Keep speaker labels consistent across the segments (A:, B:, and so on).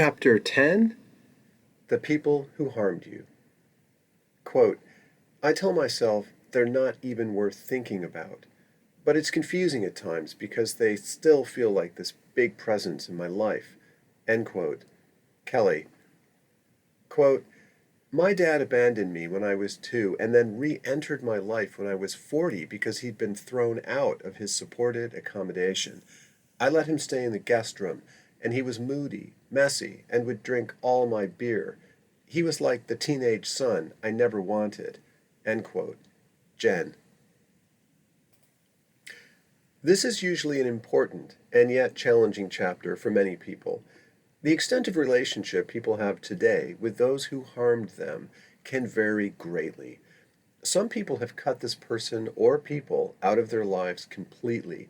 A: Chapter 10: The People Who Harmed You. Quote, I tell myself they're not even worth thinking about, but it's confusing at times because they still feel like this big presence in my life. End quote. Kelly. Quote, my dad abandoned me when I was 2 and then re-entered my life when I was 40 because he'd been thrown out of his supported accommodation. I let him stay in the guest room, and he was moody, messy, and would drink all my beer. He was like the teenage son I never wanted. End quote. Jen. This is usually an important and yet challenging chapter for many people. The extent of relationship people have today with those who harmed them can vary greatly. Some people have cut this person or people out of their lives completely.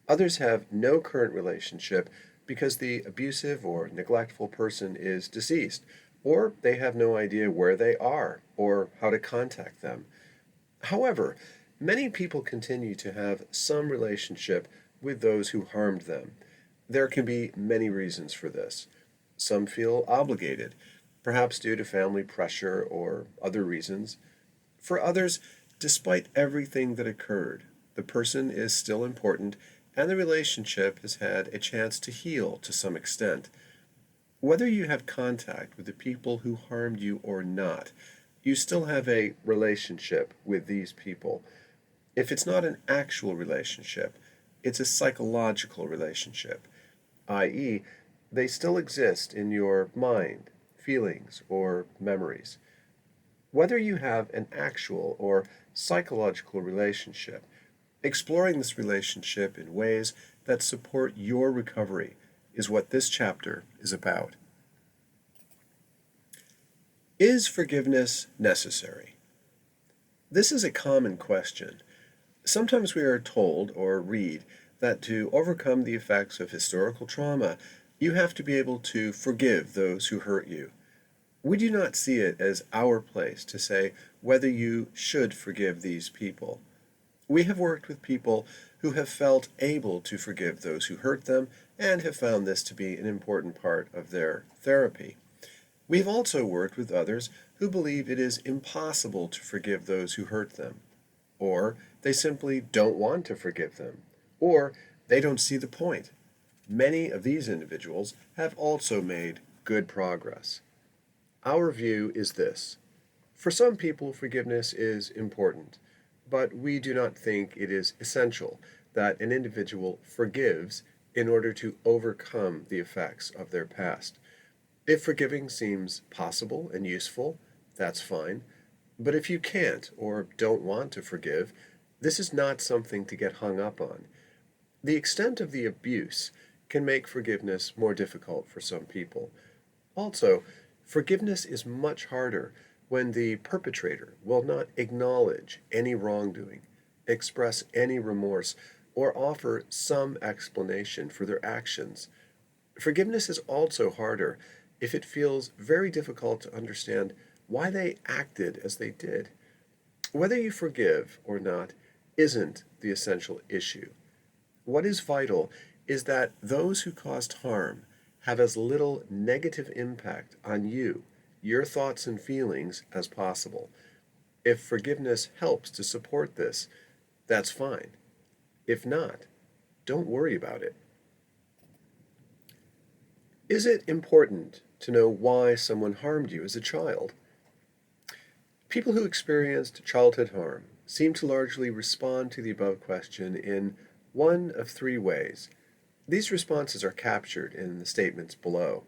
A: Others have no current relationship because the abusive or neglectful person is deceased, or they have no idea where they are or how to contact them. However, many people continue to have some relationship with those who harmed them. There can be many reasons for this. Some feel obligated, perhaps due to family pressure or other reasons. For others, despite everything that occurred, the person is still important and the relationship has had a chance to heal to some extent. Whether you have contact with the people who harmed you or not, you still have a relationship with these people. If it's not an actual relationship, it's a psychological relationship, i.e., they still exist in your mind, feelings, or memories. Whether you have an actual or psychological relationship, exploring this relationship in ways that support your recovery is what this chapter is about. Is forgiveness necessary? This is a common question. Sometimes we are told or read that to overcome the effects of historical trauma, you have to be able to forgive those who hurt you. We do not see it as our place to say whether you should forgive these people. We have worked with people who have felt able to forgive those who hurt them and have found this to be an important part of their therapy. We have also worked with others who believe it is impossible to forgive those who hurt them, or they simply don't want to forgive them, or they don't see the point. Many of these individuals have also made good progress. Our view is this. For some people, forgiveness is important, but we do not think it is essential that an individual forgives in order to overcome the effects of their past. If forgiving seems possible and useful, that's fine. But if you can't or don't want to forgive, this is not something to get hung up on. The extent of the abuse can make forgiveness more difficult for some people. Also, forgiveness is much harder when the perpetrator will not acknowledge any wrongdoing, express any remorse, or offer some explanation for their actions. Forgiveness is also harder if it feels very difficult to understand why they acted as they did. Whether you forgive or not isn't the essential issue. What is vital is that those who caused harm have as little negative impact on you, your thoughts and feelings, as possible. If forgiveness helps to support this, that's fine. If not, don't worry about it. Is it important to know why someone harmed you as a child? People who experienced childhood harm seem to largely respond to the above question in one of 3 ways. These responses are captured in the statements below.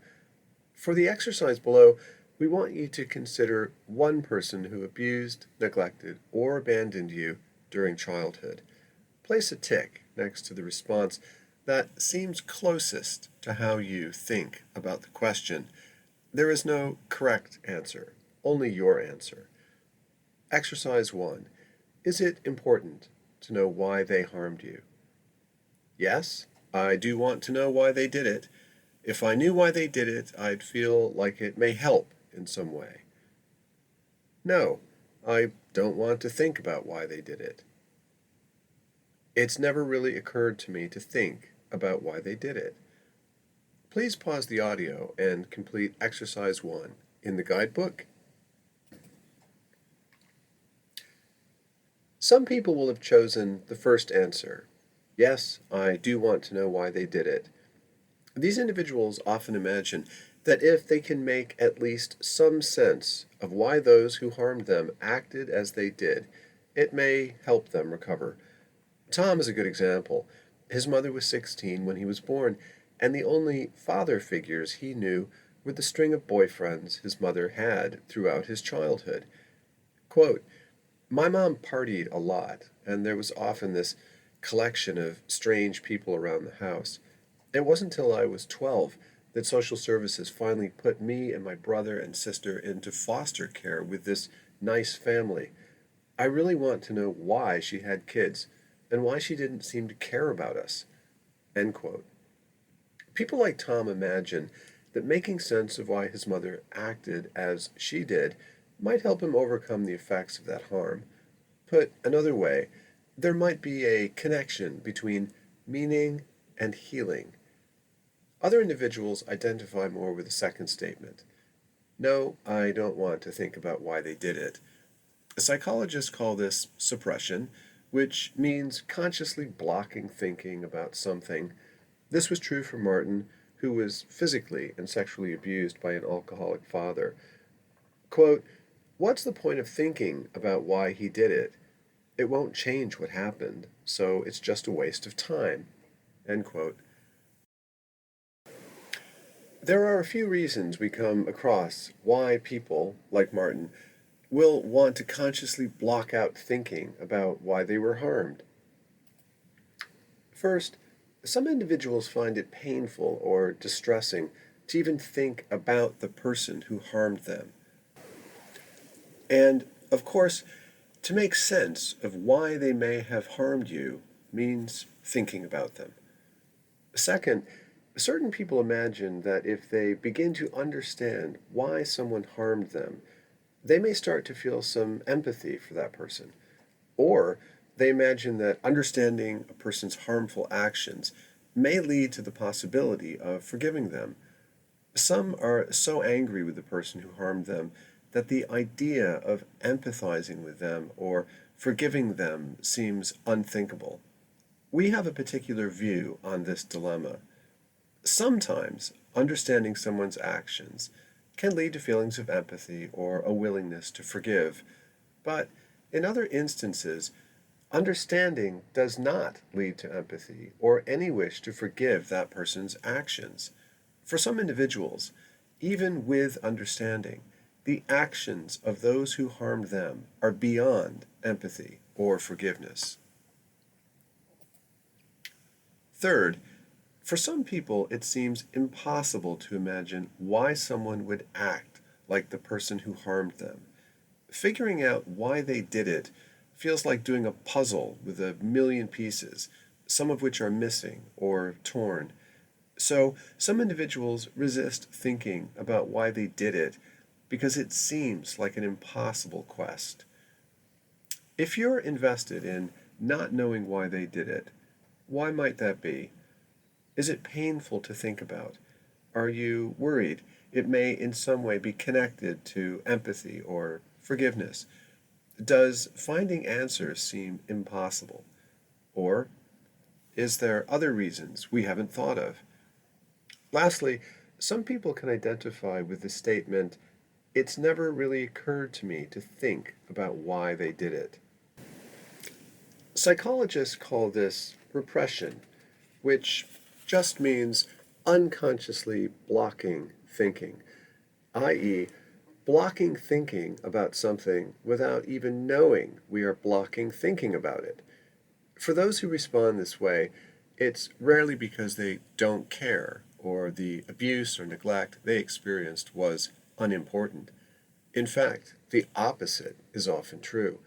A: For the exercise below, we want you to consider one person who abused, neglected, or abandoned you during childhood. Place a tick next to the response that seems closest to how you think about the question. There is no correct answer, only your answer. Exercise 1. Is it important to know why they harmed you? Yes, I do want to know why they did it. If I knew why they did it, I'd feel like it may help in some way. No, I don't want to think about why they did it. It's never really occurred to me to think about why they did it. Please pause the audio and complete exercise 1 in the guidebook. Some people will have chosen the first answer. Yes, I do want to know why they did it. These individuals often imagine that if they can make at least some sense of why those who harmed them acted as they did, it may help them recover. Tom is a good example. His mother was 16 when he was born, and the only father figures he knew were the string of boyfriends his mother had throughout his childhood. Quote, "My mom partied a lot, and there was often this collection of strange people around the house. It wasn't until I was 12 that social services finally put me and my brother and sister into foster care with this nice family. I really want to know why she had kids and why she didn't seem to care about us." End quote. People like Tom imagine that making sense of why his mother acted as she did might help him overcome the effects of that harm. Put another way, there might be a connection between meaning and healing. Other individuals identify more with the second statement. No, I don't want to think about why they did it. Psychologists call this suppression, which means consciously blocking thinking about something. This was true for Martin, who was physically and sexually abused by an alcoholic father. Quote, "What's the point of thinking about why he did it? It won't change what happened, so it's just a waste of time." End quote. There are a few reasons we come across why people, like Martin, will want to consciously block out thinking about why they were harmed. First, some individuals find it painful or distressing to even think about the person who harmed them. And, of course, to make sense of why they may have harmed you means thinking about them. Second, certain people imagine that if they begin to understand why someone harmed them, they may start to feel some empathy for that person. Or they imagine that understanding a person's harmful actions may lead to the possibility of forgiving them. Some are so angry with the person who harmed them that the idea of empathizing with them or forgiving them seems unthinkable. We have a particular view on this dilemma. Sometimes understanding someone's actions can lead to feelings of empathy or a willingness to forgive, but in other instances, understanding does not lead to empathy or any wish to forgive that person's actions. For some individuals, even with understanding, the actions of those who harmed them are beyond empathy or forgiveness. Third, for some people it seems impossible to imagine why someone would act like the person who harmed them. Figuring out why they did it feels like doing a puzzle with a million pieces, some of which are missing or torn. So, some individuals resist thinking about why they did it because it seems like an impossible quest. If you're invested in not knowing why they did it, why might that be? Is it painful to think about? Are you worried it may in some way be connected to empathy or forgiveness? Does finding answers seem impossible? Or is there other reasons we haven't thought of? Lastly, some people can identify with the statement, "It's never really occurred to me to think about why they did it." Psychologists call this repression, which just means unconsciously blocking thinking, i.e., blocking thinking about something without even knowing we are blocking thinking about it. For those who respond this way, it's rarely because they don't care or the abuse or neglect they experienced was unimportant. In fact, the opposite is often true.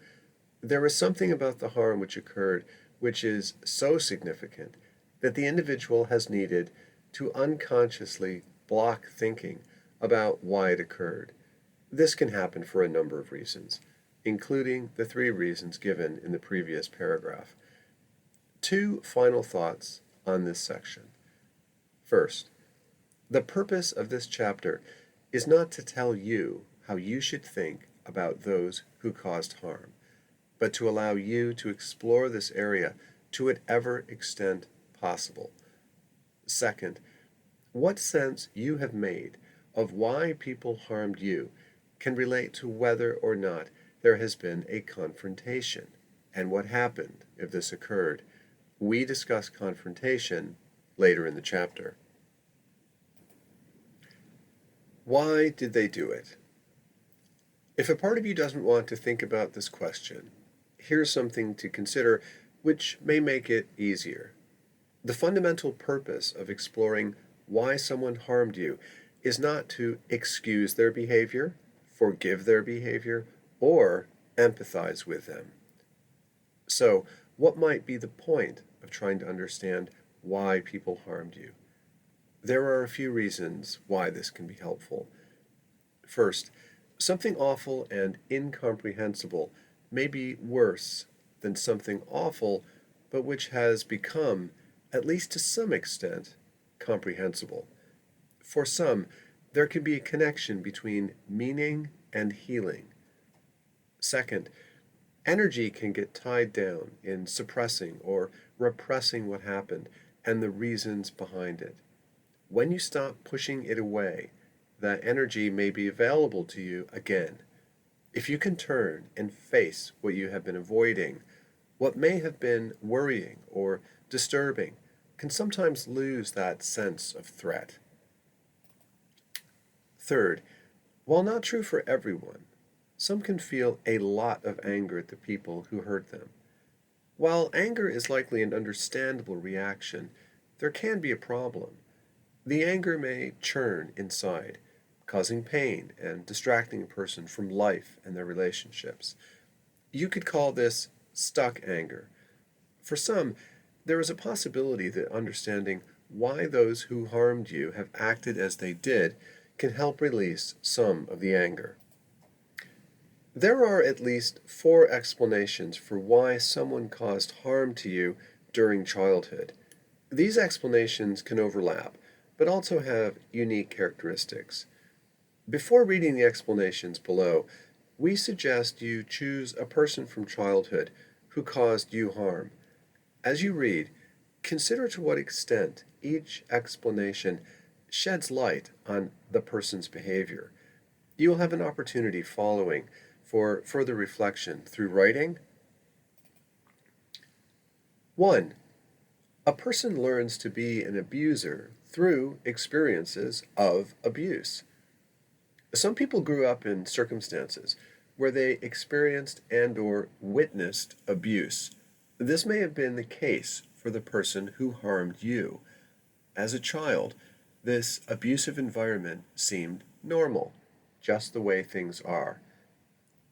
A: There is something about the harm which occurred which is so significant that the individual has needed to unconsciously block thinking about why it occurred. This can happen for a number of reasons, including the 3 reasons given in the previous paragraph. 2 final thoughts on this section. First, The purpose of this chapter is not to tell you how you should think about those who caused harm, but to allow you to explore this area to whatever extent possible. Second, what sense you have made of why people harmed you can relate to whether or not there has been a confrontation, and what happened if this occurred. We discuss confrontation later in the chapter. Why did they do it? If a part of you doesn't want to think about this question, here's something to consider which may make it easier. The fundamental purpose of exploring why someone harmed you is not to excuse their behavior, forgive their behavior, or empathize with them. So, what might be the point of trying to understand why people harmed you? There are a few reasons why this can be helpful. First, something awful and incomprehensible may be worse than something awful, but which has become, at least to some extent, comprehensible. For some, there can be a connection between meaning and healing. Second, energy can get tied down in suppressing or repressing what happened and the reasons behind it. When you stop pushing it away, that energy may be available to you again. If you can turn and face what you have been avoiding, what may have been worrying or disturbing can sometimes lose that sense of threat. Third, while not true for everyone, some can feel a lot of anger at the people who hurt them. While anger is likely an understandable reaction, there can be a problem. The anger may churn inside, causing pain and distracting a person from life and their relationships. You could call this stuck anger. For some, there is a possibility that understanding why those who harmed you have acted as they did can help release some of the anger. There are at least 4 explanations for why someone caused harm to you during childhood. These explanations can overlap, but also have unique characteristics. Before reading the explanations below, we suggest you choose a person from childhood who caused you harm. As you read, consider to what extent each explanation sheds light on the person's behavior. You will have an opportunity following for further reflection through writing. 1. A person learns to be an abuser through experiences of abuse. Some people grew up in circumstances where they experienced and/or witnessed abuse. This may have been the case for the person who harmed you. As a child, this abusive environment seemed normal, just the way things are.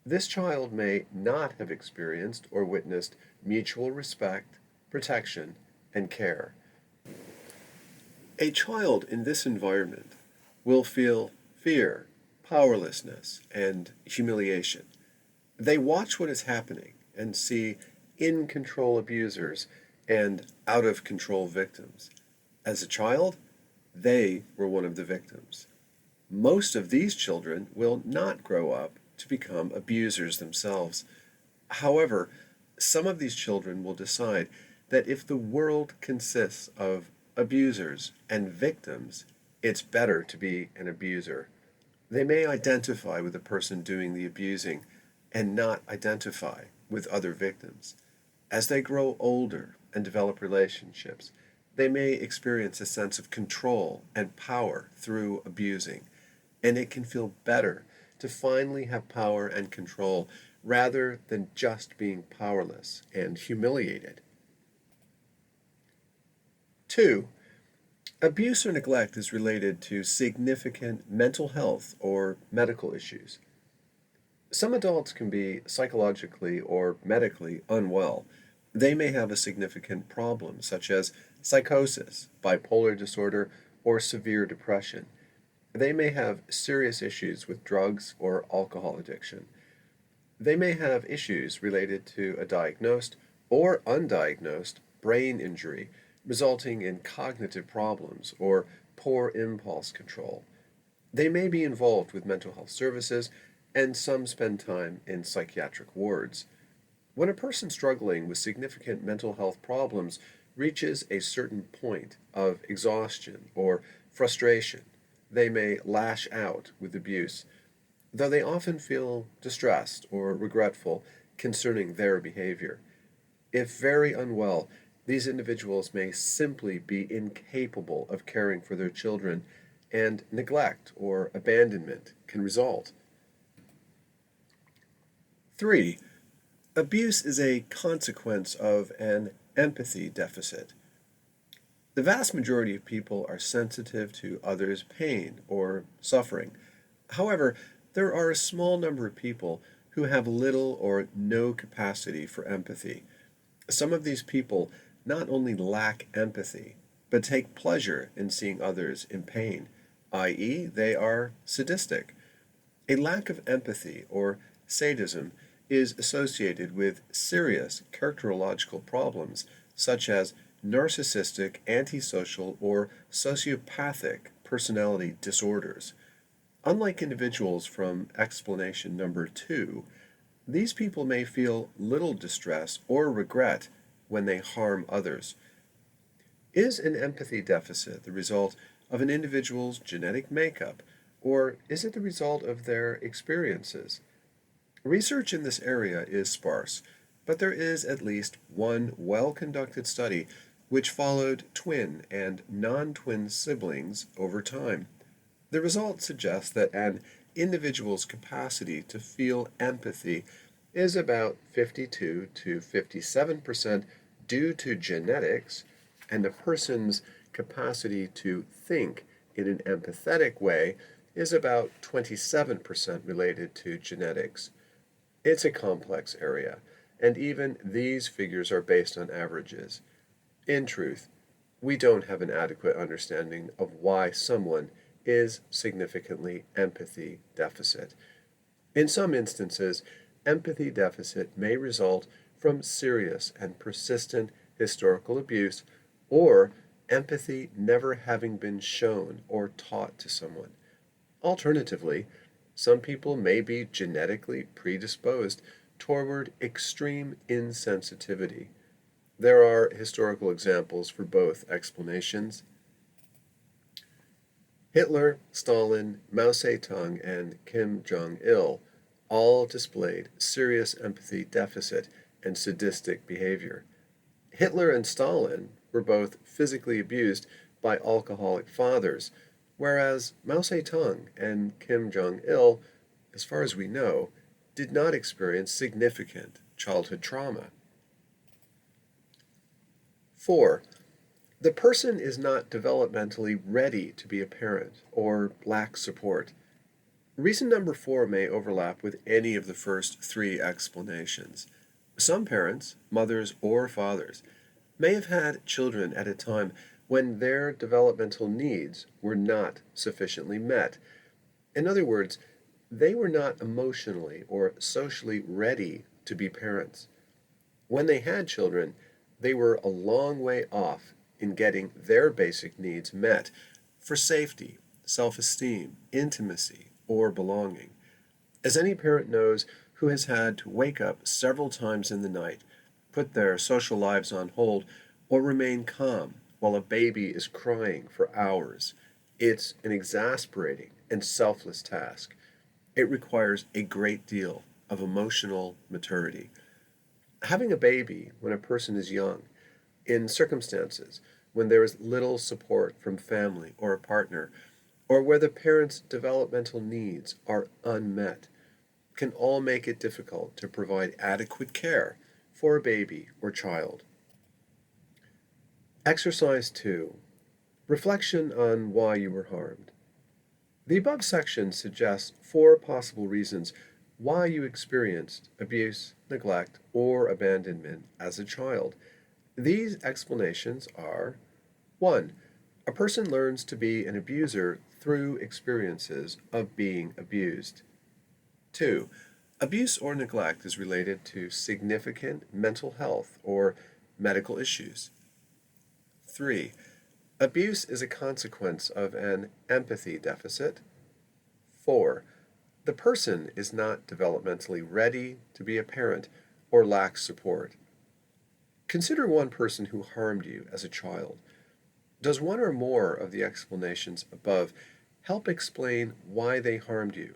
A: This child may not have experienced or witnessed mutual respect, protection, and care. A child in this environment will feel fear, powerlessness, and humiliation. They watch what is happening and see in-control abusers and out-of-control victims. As a child, they were one of the victims. Most of these children will not grow up to become abusers themselves. However, some of these children will decide that if the world consists of abusers and victims, it's better to be an abuser. They may identify with the person doing the abusing and not identify with other victims. As they grow older and develop relationships, they may experience a sense of control and power through abusing, and it can feel better to finally have power and control rather than just being powerless and humiliated. 2. Abuse or neglect is related to significant mental health or medical issues. Some adults can be psychologically or medically unwell. They may have a significant problem, such as psychosis, bipolar disorder, or severe depression. They may have serious issues with drugs or alcohol addiction. They may have issues related to a diagnosed or undiagnosed brain injury, resulting in cognitive problems or poor impulse control. They may be involved with mental health services, and some spend time in psychiatric wards. When a person struggling with significant mental health problems reaches a certain point of exhaustion or frustration, they may lash out with abuse, though they often feel distressed or regretful concerning their behavior. If very unwell, these individuals may simply be incapable of caring for their children, and neglect or abandonment can result. 3. Abuse is a consequence of an empathy deficit. The vast majority of people are sensitive to others' pain or suffering. However, there are a small number of people who have little or no capacity for empathy. Some of these people not only lack empathy, but take pleasure in seeing others in pain, i.e., they are sadistic. A lack of empathy or sadism is associated with serious characterological problems such as narcissistic, antisocial, or sociopathic personality disorders. Unlike individuals from explanation number 2, these people may feel little distress or regret when they harm others. Is an empathy deficit the result of an individual's genetic makeup, or is it the result of their experiences? Research in this area is sparse, but there is at least one well-conducted study which followed twin and non-twin siblings over time. The results suggest that an individual's capacity to feel empathy is about 52 to 57% due to genetics, and a person's capacity to think in an empathetic way is about 27% related to genetics. It's a complex area, and even these figures are based on averages. In truth, we don't have an adequate understanding of why someone is significantly empathy deficit. In some instances, empathy deficit may result from serious and persistent historical abuse or empathy never having been shown or taught to someone. Alternatively, some people may be genetically predisposed toward extreme insensitivity. There are historical examples for both explanations. Hitler, Stalin, Mao Zedong, and Kim Jong-il all displayed serious empathy deficit and sadistic behavior. Hitler and Stalin were both physically abused by alcoholic fathers, whereas Mao Zedong and Kim Jong-il, as far as we know, did not experience significant childhood trauma. 4. The person is not developmentally ready to be a parent or lacks support. Reason number 4 may overlap with any of the first 3 explanations. Some parents, mothers or fathers, may have had children at a time when their developmental needs were not sufficiently met. In other words, they were not emotionally or socially ready to be parents. When they had children, they were a long way off in getting their basic needs met for safety, self-esteem, intimacy, or belonging. As any parent knows who has had to wake up several times in the night, put their social lives on hold, or remain calm while a baby is crying for hours, it's an exasperating and selfless task. It requires a great deal of emotional maturity. Having a baby when a person is young, in circumstances when there is little support from family or a partner, or where the parent's developmental needs are unmet, can all make it difficult to provide adequate care for a baby or child. Exercise 2. Reflection on why you were harmed. The above section suggests 4 possible reasons why you experienced abuse, neglect, or abandonment as a child. These explanations are: 1. A person learns to be an abuser through experiences of being abused. 2. Abuse or neglect is related to significant mental health or medical issues. 3. Abuse is a consequence of an empathy deficit. 4. The person is not developmentally ready to be a parent or lacks support. Consider one person who harmed you as a child. Does one or more of the explanations above help explain why they harmed you?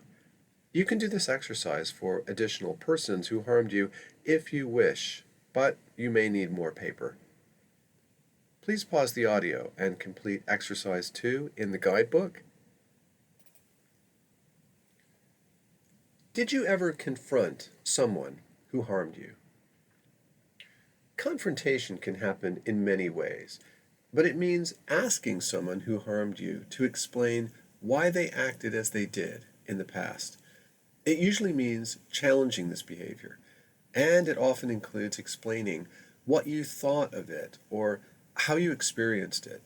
A: You can do this exercise for additional persons who harmed you if you wish, but you may need more paper. Please pause the audio and complete exercise 2 in the guidebook. Did you ever confront someone who harmed you? Confrontation can happen in many ways, but it means asking someone who harmed you to explain why they acted as they did in the past. It usually means challenging this behavior, and it often includes explaining what you thought of it or how you experienced it.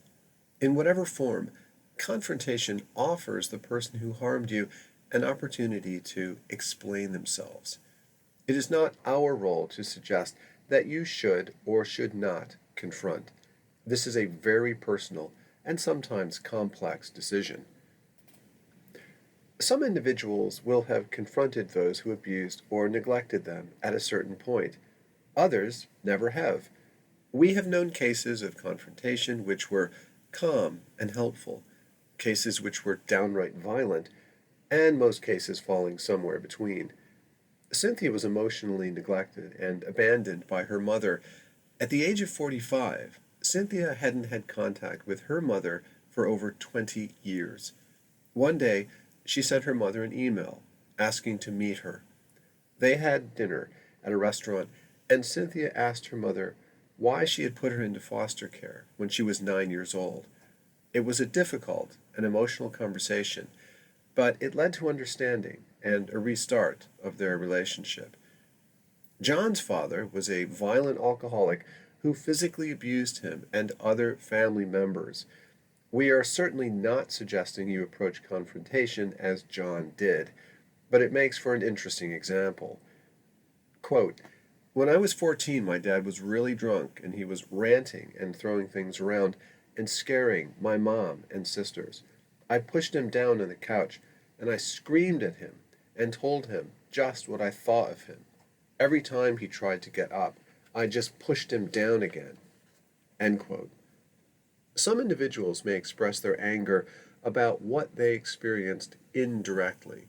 A: In whatever form, confrontation offers the person who harmed you an opportunity to explain themselves. It is not our role to suggest that you should or should not confront. This is a very personal and sometimes complex decision. Some individuals will have confronted those who abused or neglected them at a certain point. Others never have. We have known cases of confrontation which were calm and helpful, cases which were downright violent, and most cases falling somewhere between. Cynthia was emotionally neglected and abandoned by her mother. At the age of 45, Cynthia hadn't had contact with her mother for over 20 years. One day, she sent her mother an email asking to meet her. They had dinner at a restaurant, and Cynthia asked her mother why she had put her into foster care when she was 9 years old. It was a difficult and emotional conversation, but it led to understanding and a restart of their relationship. John's father was a violent alcoholic who physically abused him and other family members. We are certainly not suggesting you approach confrontation as John did, but it makes for an interesting example. Quote, "When I was 14, my dad was really drunk and he was ranting and throwing things around and scaring my mom and sisters. I pushed him down on the couch and I screamed at him and told him just what I thought of him. Every time he tried to get up, I just pushed him down again." End quote. Some individuals may express their anger about what they experienced indirectly.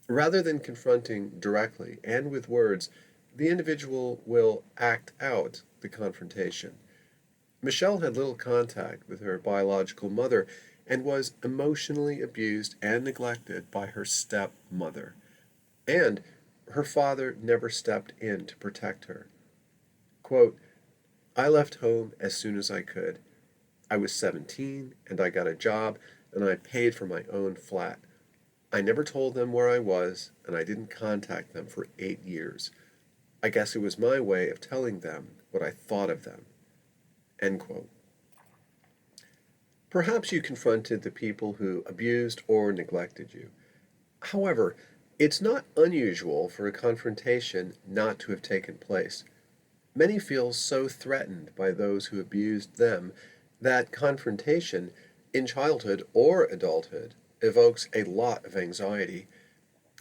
A: Rather than confronting directly and with words, the individual will act out the confrontation. Michelle had little contact with her biological mother and was emotionally abused and neglected by her stepmother. And her father never stepped in to protect her. Quote, "I left home as soon as I could. I was 17 and I got a job and I paid for my own flat. I never told them where I was and I didn't contact them for 8 years. I guess it was my way of telling them what I thought of them." End quote. Perhaps you confronted the people who abused or neglected you. However, it's not unusual for a confrontation not to have taken place. Many feel so threatened by those who abused them that confrontation, in childhood or adulthood, evokes a lot of anxiety.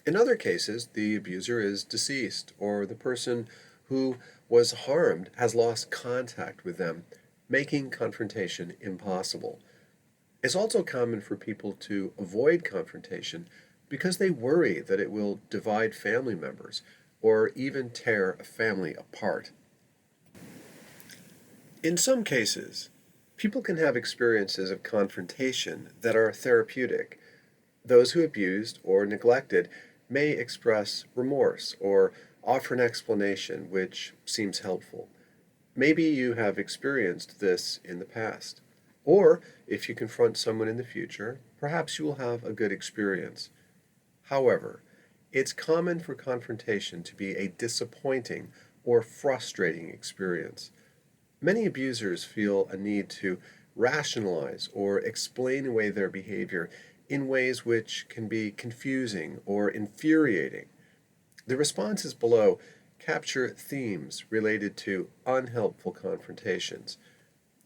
A: In other cases, the abuser is deceased, or the person who was harmed has lost contact with them, making confrontation impossible. It's also common for people to avoid confrontation because they worry that it will divide family members or even tear a family apart. In some cases, people can have experiences of confrontation that are therapeutic. Those who abused or neglected may express remorse or offer an explanation which seems helpful. Maybe you have experienced this in the past. Or, if you confront someone in the future, perhaps you will have a good experience. However, it's common for confrontation to be a disappointing or frustrating experience. Many abusers feel a need to rationalize or explain away their behavior in ways which can be confusing or infuriating. The responses below capture themes related to unhelpful confrontations.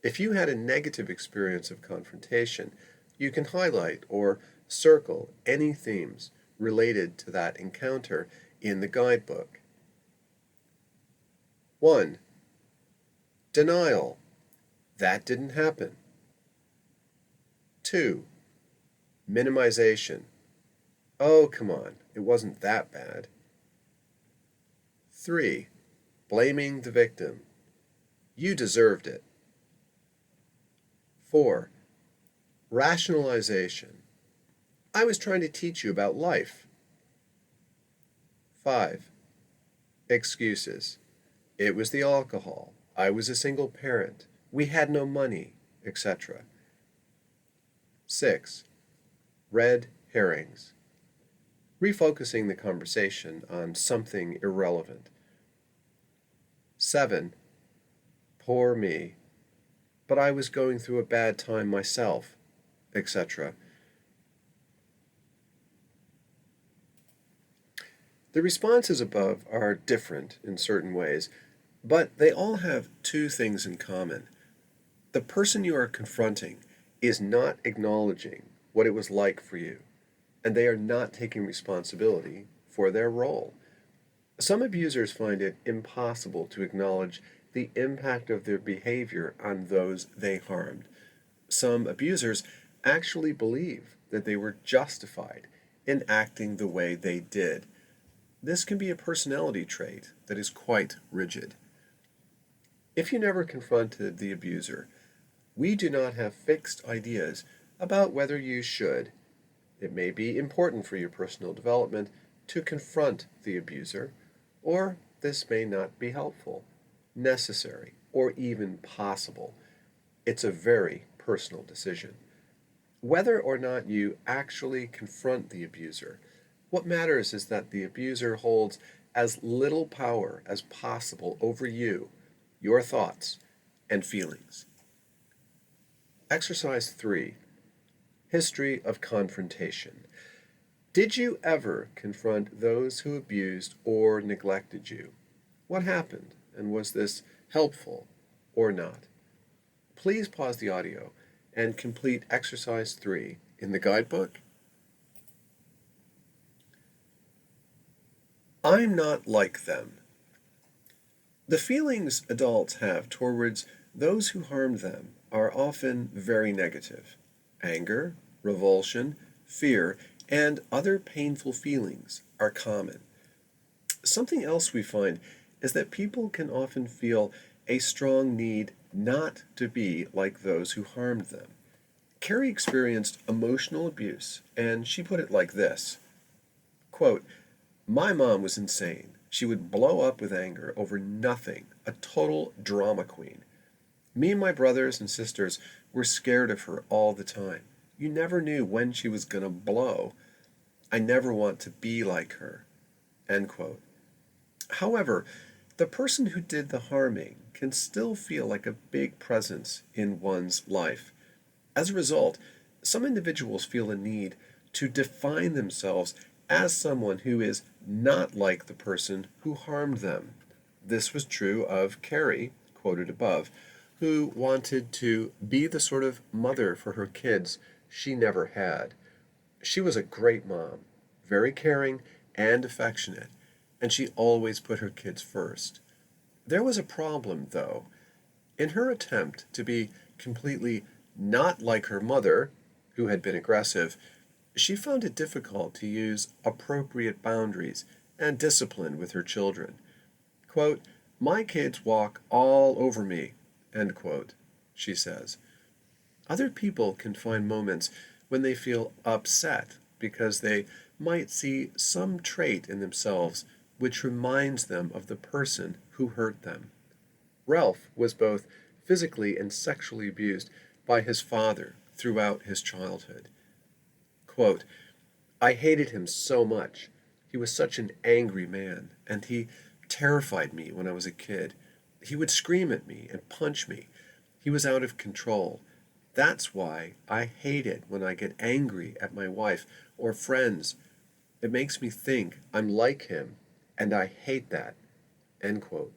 A: If you had a negative experience of confrontation, you can highlight or circle any themes related to that encounter in the guidebook. 1. Denial. That didn't happen. 2. Minimization. Oh, come on, it wasn't that bad. 3. Blaming the victim. You deserved it. 4. Rationalization. I was trying to teach you about life. 5. Excuses. It was the alcohol. I was a single parent. We had no money, etc. 6. Red herrings. Refocusing the conversation on something irrelevant. 7. Poor me. But I was going through a bad time myself, etc. The responses above are different in certain ways, but they all have two things in common. The person you are confronting is not acknowledging what it was like for you, and they are not taking responsibility for their role. Some abusers find it impossible to acknowledge the impact of their behavior on those they harmed. Some abusers actually believe that they were justified in acting the way they did. This can be a personality trait that is quite rigid. If you never confronted the abuser, we do not have fixed ideas about whether you should. It may be important for your personal development to confront the abuser, or this may not be helpful, necessary, or even possible. It's a very personal decision. Whether or not you actually confront the abuser, what matters is that the abuser holds as little power as possible over you, your thoughts, and feelings. Exercise 3. History of confrontation. Did you ever confront those who abused or neglected you? What happened, and was this helpful or not? Please pause the audio and complete exercise 3 in the guidebook. I'm not like them. The feelings adults have towards those who harmed them are often very negative. Anger, revulsion, fear, and other painful feelings are common. Something else we find is that people can often feel a strong need not to be like those who harmed them. Carrie experienced emotional abuse, and she put it like this, quote, "My mom was insane. She would blow up with anger over nothing, a total drama queen. Me and my brothers and sisters were scared of her all the time. You never knew when she was going to blow. I never want to be like her." End quote. However, the person who did the harming can still feel like a big presence in one's life. As a result, some individuals feel a need to define themselves as someone who is not like the person who harmed them. This was true of Carrie, quoted above, who wanted to be the sort of mother for her kids she never had. She was a great mom, very caring and affectionate, and she always put her kids first. There was a problem, though. In her attempt to be completely not like her mother, who had been aggressive, she found it difficult to use appropriate boundaries and discipline with her children. Quote, "My kids walk all over me," end quote, she says. Other people can find moments when they feel upset because they might see some trait in themselves which reminds them of the person who hurt them. Ralph was both physically and sexually abused by his father throughout his childhood. Quote, "I hated him so much. He was such an angry man, and he terrified me when I was a kid. He would scream at me and punch me. He was out of control. That's why I hate it when I get angry at my wife or friends. It makes me think I'm like him, and I hate that." End quote.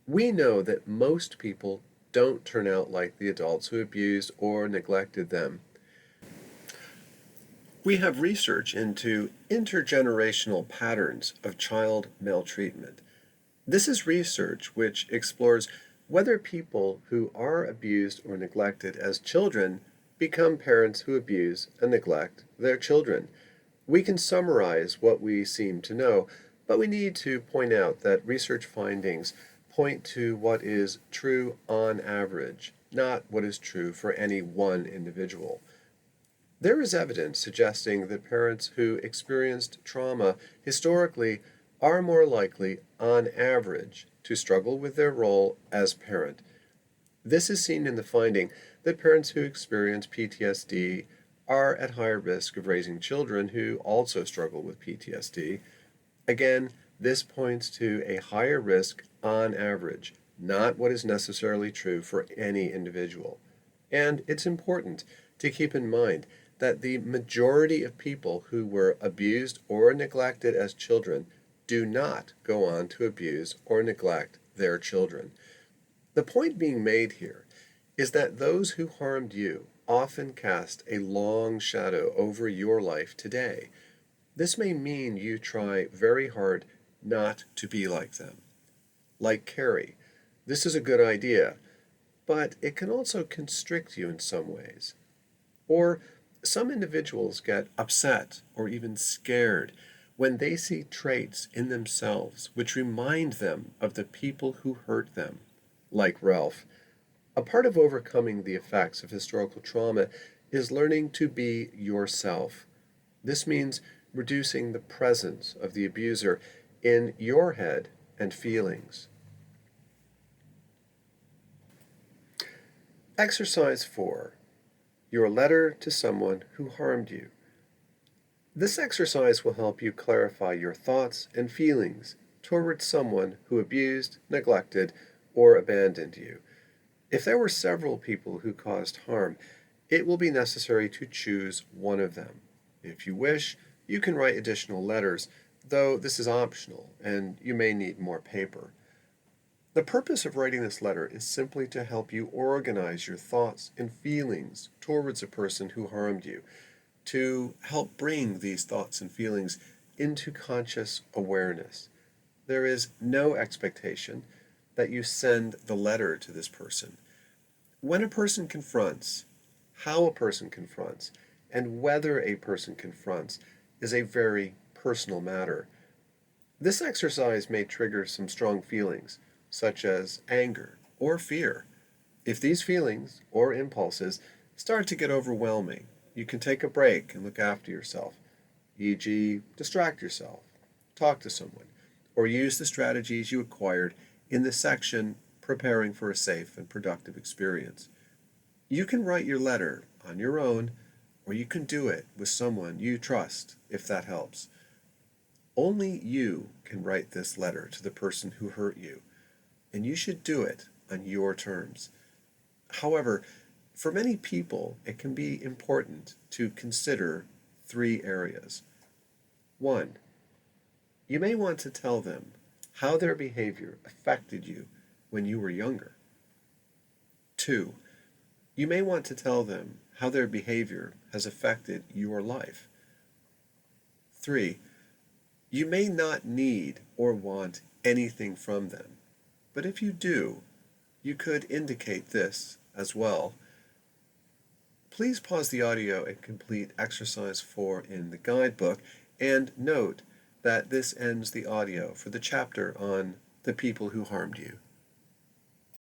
A: We know that most people don't turn out like the adults who abused or neglected them. We have research into intergenerational patterns of child maltreatment. This is research which explores whether people who are abused or neglected as children become parents who abuse and neglect their children. We can summarize what we seem to know, but we need to point out that research findings point to what is true on average, not what is true for any one individual. There is evidence suggesting that parents who experienced trauma historically are more likely, on average, to struggle with their role as parent. This is seen in the finding that parents who experience PTSD are at higher risk of raising children who also struggle with PTSD. Again, this points to a higher risk on average, not what is necessarily true for any individual. And it's important to keep in mind that the majority of people who were abused or neglected as children do not go on to abuse or neglect their children. The point being made here is that those who harmed you often cast a long shadow over your life today. This may mean you try very hard not to be like them. Like Carrie, this is a good idea, but it can also constrict you in some ways. Or some individuals get upset or even scared when they see traits in themselves which remind them of the people who hurt them, like Ralph. A part of overcoming the effects of historical trauma is learning to be yourself. This means reducing the presence of the abuser in your head and feelings. Exercise 4. Your letter to someone who harmed you. This exercise will help you clarify your thoughts and feelings towards someone who abused, neglected, or abandoned you. If there were several people who caused harm, it will be necessary to choose one of them. If you wish, you can write additional letters, though this is optional and you may need more paper. The purpose of writing this letter is simply to help you organize your thoughts and feelings towards a person who harmed you, to help bring these thoughts and feelings into conscious awareness. There is no expectation that you send the letter to this person. When a person confronts, how a person confronts, and whether a person confronts is a very personal matter. This exercise may trigger some strong feelings, such as anger or fear. If these feelings or impulses start to get overwhelming, you can take a break and look after yourself, e.g., distract yourself, talk to someone, or use the strategies you acquired in the section Preparing for a Safe and Productive Experience. You can write your letter on your own, or you can do it with someone you trust if that helps. Only you can write this letter to the person who hurt you, and you should do it on your terms. However, for many people, it can be important to consider 3 areas. 1. You may want to tell them how their behavior affected you when you were younger. 2. You may want to tell them how their behavior has affected your life. 3. You may not need or want anything from them, but if you do, you could indicate this as well. Please pause the audio and complete exercise 4 in the guidebook, and note that this ends the audio for the chapter on the people who harmed you.